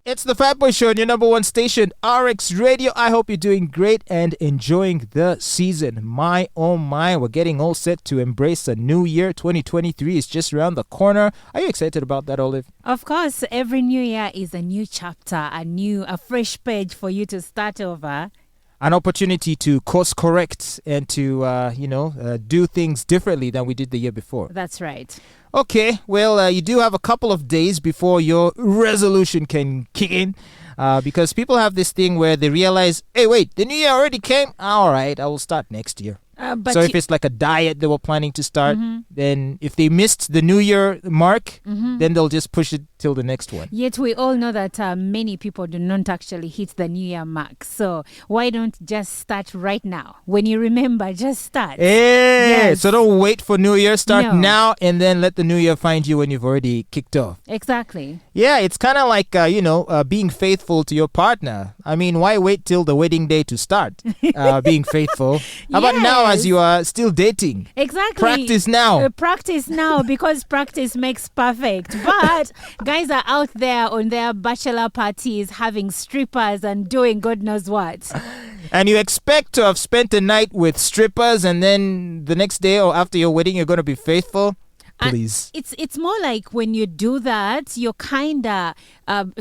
It's the Fatboy Show on your number one station, RX Radio. I hope you're doing great and enjoying the season. My, oh my, we're getting all set to embrace a new year. 2023 is just around the corner. Are you excited about that, Olive? Of course, every new year is a new chapter, a fresh page for you to start over. An opportunity to course correct and to, do things differently than we did the year before. That's right. Okay, well, you do have a couple of days before your resolution can kick in because people have this thing where they realize, hey, wait, the new year already came? All right, I will start next year. So if it's like a diet they were planning to start, then if they missed the new year mark, then they'll just push it till the next one. Yet we all know that many people do not actually hit the new year mark. So why don't just start right now? When you remember, just start. Hey, yes. So don't wait for new year. Start now and then let the new year find you when you've already kicked off. Exactly. Yeah, it's kind of like, being faithful to your partner. I mean, why wait till the wedding day to start being faithful? How about now as you are still dating? Exactly. Practice now. Practice now because practice makes perfect. But guys are out there on their bachelor parties having strippers and doing God knows what. And you expect to have spent the night with strippers and then the next day or after your wedding you're going to be faithful? Please. It's more like when you do that, you're kind of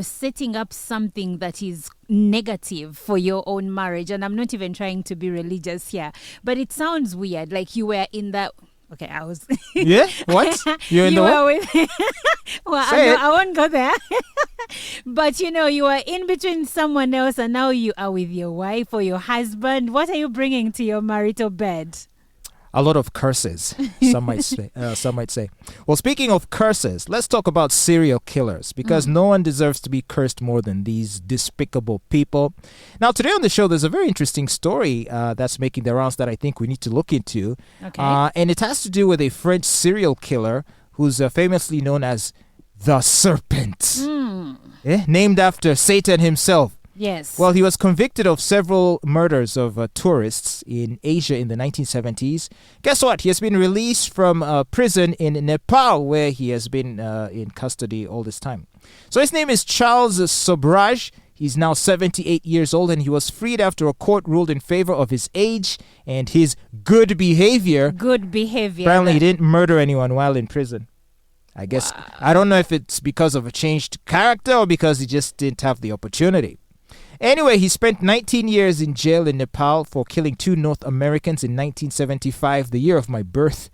setting up something that is negative for your own marriage. And I'm not even trying to be religious here, but it sounds weird. Like you were in that. Okay, I was. Yeah? What? You're in you the were what? with. Well, I won't go there. But you are in between someone else, and now you are with your wife or your husband. What are you bringing to your marital bed? A lot of curses, some might say. Well, speaking of curses, let's talk about serial killers because no one deserves to be cursed more than these despicable people. Now, today on the show, there's a very interesting story that's making the rounds that I think we need to look into. Okay. And it has to do with a French serial killer who's famously known as the Serpent, named after Satan himself. Yes. Well, he was convicted of several murders of tourists in Asia in the 1970s. Guess what? He has been released from prison in Nepal, where he has been in custody all this time. So his name is Charles Sobhraj. He's now 78 years old, and he was freed after a court ruled in favor of his age and his good behavior. Good behavior. Apparently, he didn't murder anyone while in prison. I guess, I don't know if it's because of a changed character or because he just didn't have the opportunity. Anyway, he spent 19 years in jail in Nepal for killing 2 North Americans in 1975, the year of my birth.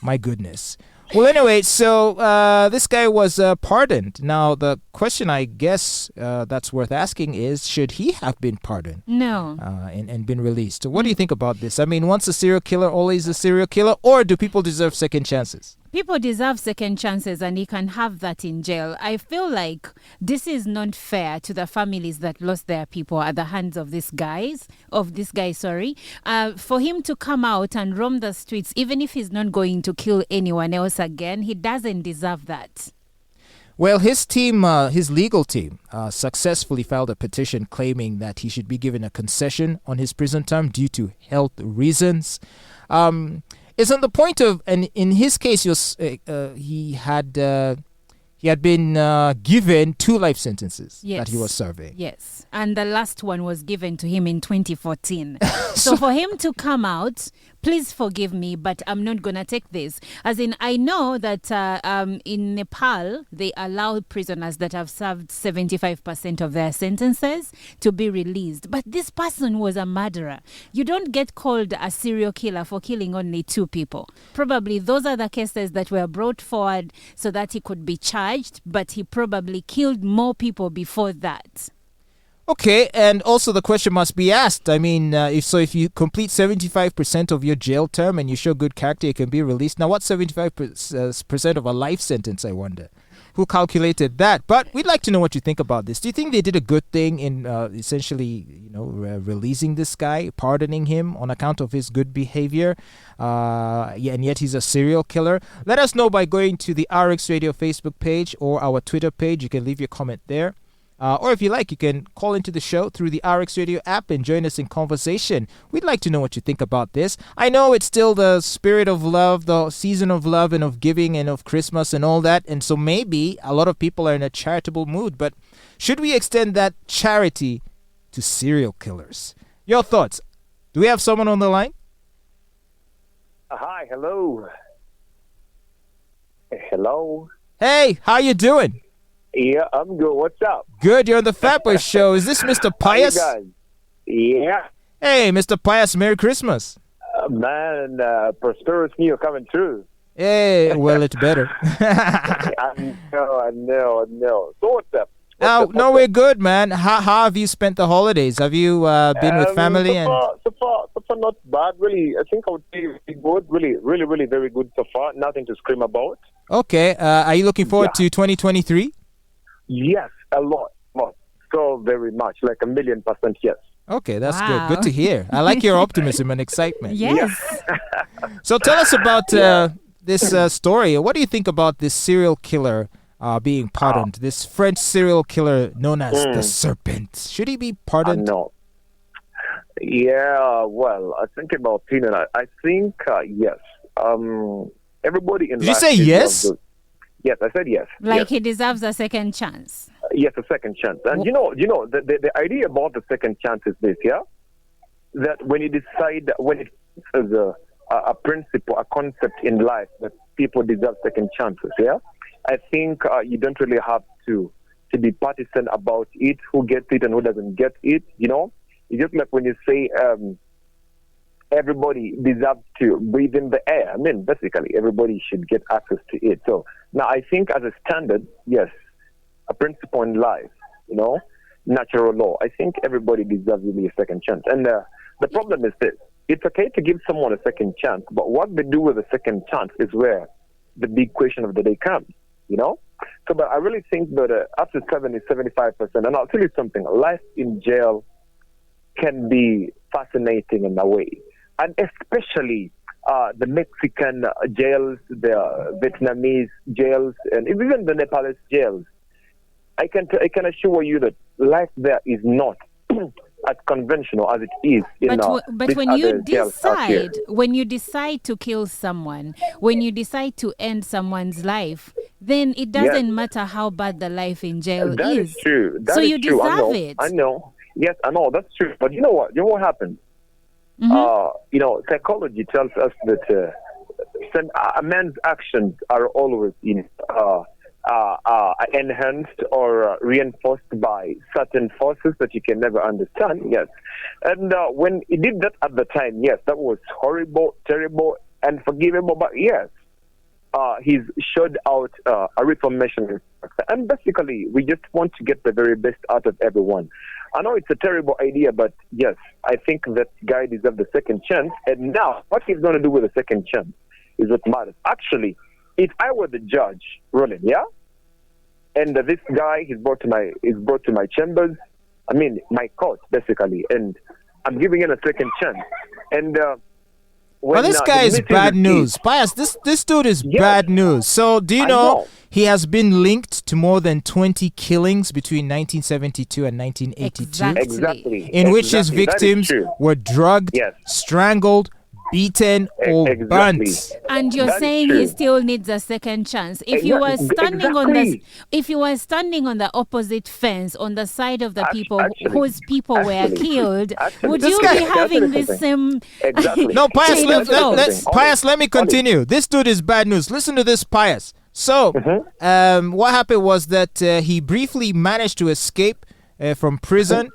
My goodness. Well, anyway, so this guy was pardoned. Now, the question I guess that's worth asking is, should he have been pardoned? No. And been released? What do you think about this? I mean, once a serial killer, always a serial killer? Or do people deserve second chances? People deserve second chances, and he can have that in jail. I feel like this is not fair to the families that lost their people at the hands of this guy. For him to come out and roam the streets, even if he's not going to kill anyone else again, he doesn't deserve that. Well, his team, his legal team, successfully filed a petition claiming that he should be given a concession on his prison term due to health reasons. It's on the point of, and in his case, he had been given 2 life sentences that he was serving. Yes, and the last one was given to him in 2014. So for him to come out, please forgive me, but I'm not going to take this. As in, I know that in Nepal, they allow prisoners that have served 75% of their sentences to be released. But this person was a murderer. You don't get called a serial killer for killing only 2 people. Probably those are the cases that were brought forward so that he could be charged, but he probably killed more people before that. Okay, and also the question must be asked. I mean, if you complete 75% of your jail term and you show good character, you can be released. Now, what's 75% of a life sentence, I wonder? Who calculated that? But we'd like to know what you think about this. Do you think they did a good thing in essentially, releasing this guy, pardoning him on account of his good behavior? And yet he's a serial killer. Let us know by going to the RX Radio Facebook page or our Twitter page. You can leave your comment there. Or if you like, you can call into the show through the RX Radio app and join us in conversation. We'd like to know what you think about this. I know it's still the spirit of love, the season of love and of giving and of Christmas and all that. And so maybe a lot of people are in a charitable mood. But should we extend that charity to serial killers? Your thoughts? Do we have someone on the line? Hi, hello. Hello. Hey, how you doing? Yeah, I'm good. What's up? Good, you're on the Fatboy Show. Is this Mr. Pius? How you guys? Yeah. Hey, Mr. Pius, Merry Christmas. Man, prosperous New Year coming through. Hey, well, it's better. I know. So what's up? No, we're good, man. How have you spent the holidays? Have you been with family? So far, not bad. Really, I think I would say good. Really, very good so far. Nothing to scream about. Okay. Are you looking forward to 2023? Yes, a lot. So very much, like 1,000,000% yes. Okay, that's good. Good to hear. I like your optimism and excitement. Yes. So tell us about this story. What do you think about this serial killer being pardoned? This French serial killer known as the Serpent. Should he be pardoned? No. Yeah, well, I think in my opinion, I think yes. Everybody in Did you say yes? Yes, I said yes. Like he deserves a second chance. Yes, a second chance. And you know, the idea about the second chance is this, yeah? That when you decide, when it is a principle, a concept in life that people deserve second chances, yeah? I think you don't really have to be partisan about it, who gets it and who doesn't get it, you know? It's just like when you say everybody deserves to breathe in the air. I mean, basically, everybody should get access to it. So now I think as a standard, yes, a principle in life, you know, natural law, I think everybody deserves really a second chance. And the problem is this. It's okay to give someone a second chance, but what they do with a second chance is where the big question of the day comes, you know? So, but I really think that up to 75%, and I'll tell you something, life in jail can be fascinating in a way. And especially the Mexican jails, the Vietnamese jails, and even the Nepalese jails. I can assure you that life there is not as conventional as it is in but when you decide to kill someone, when you decide to end somene's life, then it doesn't matter how bad the life in jail is. That is true. So you deserve it. I know. Yes, I know. That's true. But you know what? You know what happens? You know, psychology tells us that a man's actions are always enhanced or reinforced by certain forces that you can never understand. Yes, and when he did that at the time, yes, that was horrible, terrible, unforgivable. But yes, he's showed out a reformation, and basically, we just want to get the very best out of everyone. I know it's a terrible idea, but yes, I think that guy deserves the second chance. And now, what he's going to do with the second chance is what matters. Actually, if I were the judge, Roland, yeah, and this guy is brought to my chambers, I mean my court basically, and I'm giving him a second chance. And well, this guy is bad news. Bias, this dude is bad news. So do you know he has been linked to more than 20 killings between 1972 and 1982? Exactly. In which his victims were drugged, strangled, beaten, or burnt. And you're saying he still needs a second chance. If you were standing on the opposite fence on the side of the people whose people were killed, would you be having this same No, Pius, let me continue. This dude is bad news. Listen to this, Pius. So, what happened was that he briefly managed to escape from prison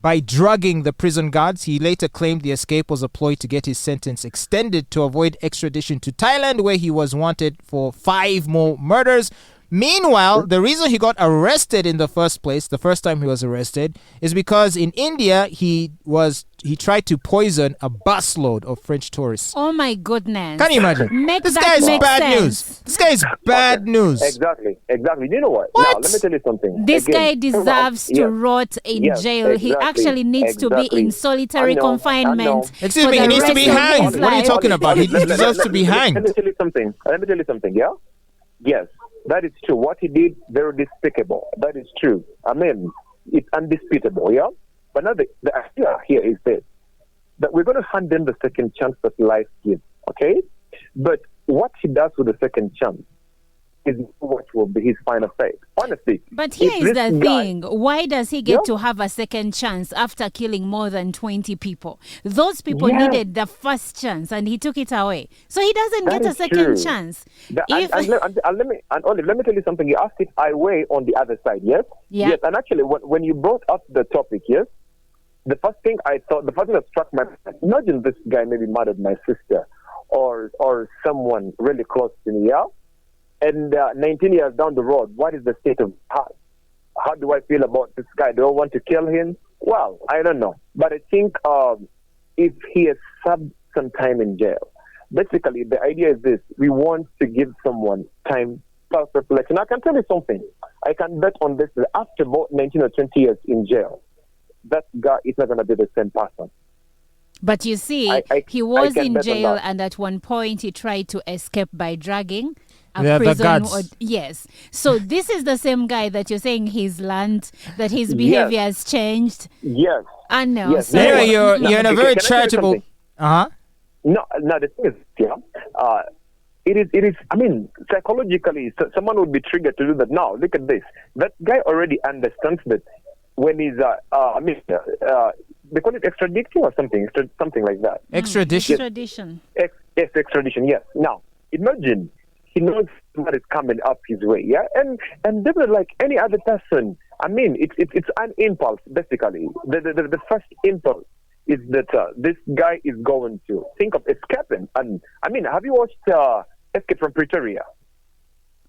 by drugging the prison guards. He later claimed the escape was a ploy to get his sentence extended to avoid extradition to Thailand, where he was wanted for 5 more murders. Meanwhile, the reason he got arrested in the first place, the first time he was arrested, is because in India he tried to poison a busload of French tourists. Oh my goodness. Can you imagine? This guy is bad news. This guy is bad news. Exactly. You know what? Now, let me tell you something. This guy deserves to rot in jail. He actually needs to be in solitary confinement. Excuse me, he needs to be hanged. What are you talking about? He deserves to be hanged. Let me tell you something, yeah? Yes. That is true. What he did, very despicable. That is true. I mean, it's undisputable, yeah? But now the idea here is this, that we're going to hand him the second chance that life gives, okay? But what he does with the second chance is what will be his final fate. Honestly. But here is the thing. Why does he get to have a second chance after killing more than 20 people? Those people needed the first chance and he took it away. So he doesn't get a second chance. Let me tell you something. You asked it away on the other side, yes? Yeah. Yes, and actually when you brought up the topic, yes, the first thing that struck my mind, imagine this guy maybe murdered my sister or someone really close to me, yeah? And 19 years down the road, what is the state of heart? How do I feel about this guy? Do I want to kill him? Well, I don't know. But I think if he has served some time in jail, basically the idea is this. We want to give someone time, self-reflection. I can tell you something. I can bet on this. After about 19 or 20 years in jail, that guy is not going to be the same person. But you see, he was in jail and at one point he tried to escape by dragging a prison. Yes. So this is the same guy that you're saying he's learned, that his behavior has changed. Yes. I know. Yes. So anyway, you're in a very charitable... No, the thing is, it is, I mean, psychologically, someone would be triggered to do that. Now, look at this. That guy already understands that when he's, they call it extraditing or something like that. Extradition. Yes, extradition, yes. Now, imagine he knows what is coming up his way, yeah? And definitely like any other person, I mean, it's an impulse, basically. The first impulse is that this guy is going to think of escaping. And, I mean, have you watched Escape from Pretoria?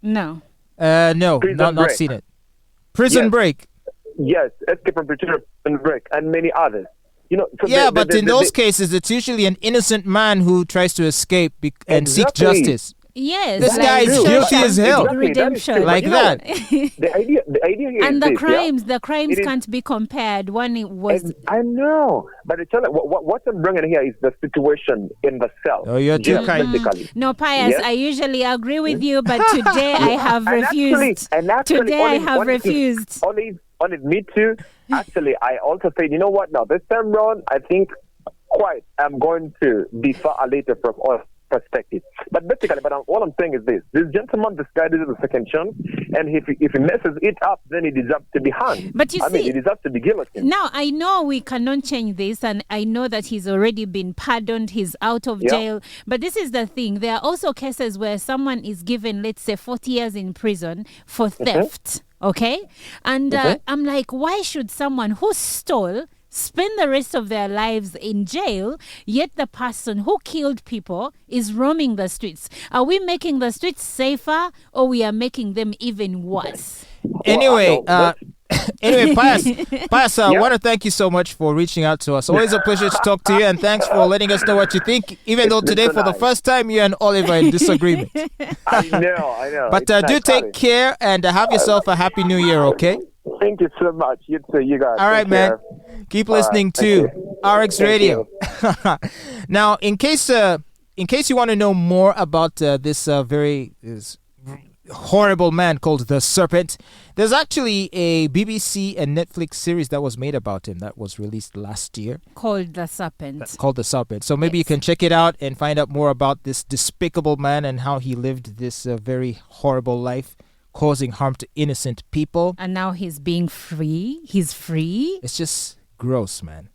No. No, not seen it. Prison Break. Yes, Escape from Pretoria, Prison Break, and many others. You know, so but in those cases, it's usually an innocent man who tries to escape and seek justice. Yes, this guy is guilty as hell. Redemption, like that. The idea here and is the crimes can't be compared. One was. I know, but it's what I'm bringing here is the situation in the cell. Oh, you're too kind. No, Pius, I usually agree with you, but today I have refused. Today I have refused. Olive, me too. Actually, I also said, you know what? Now this time round, I think I'm going to defer a little from all perspective. But basically, all I'm saying is this: this gentleman, this guy deserves a second chance, and if he messes it up, then he deserves to be hanged. But you see, he deserves to be guillotined. Now, I know we cannot change this, and I know that he's already been pardoned, he's out of jail. But this is the thing: there are also cases where someone is given, let's say, 40 years in prison for theft. Okay, and I'm like, why should someone who stole spend the rest of their lives in jail, yet the person who killed people is roaming the streets? Are we making the streets safer, or we are making them even worse? Anyway, Pius, I want to thank you so much for reaching out to us. Always a pleasure to talk to you, and thanks for letting us know what you think, even though today, for the first time, you and Oliver are in disagreement. I know. But do take care and have yourself a happy new year, okay? Thank you so much. You too, you guys. All right, man. Keep listening to RX Radio. Now, in case you want to know more about this very horrible man called the Serpent, there's actually a BBC and Netflix series that was made about him that was released last year. Called The Serpent. So maybe you can check it out and find out more about this despicable man and how he lived this very horrible life, causing harm to innocent people. And now he's being free. He's free. It's just gross, man.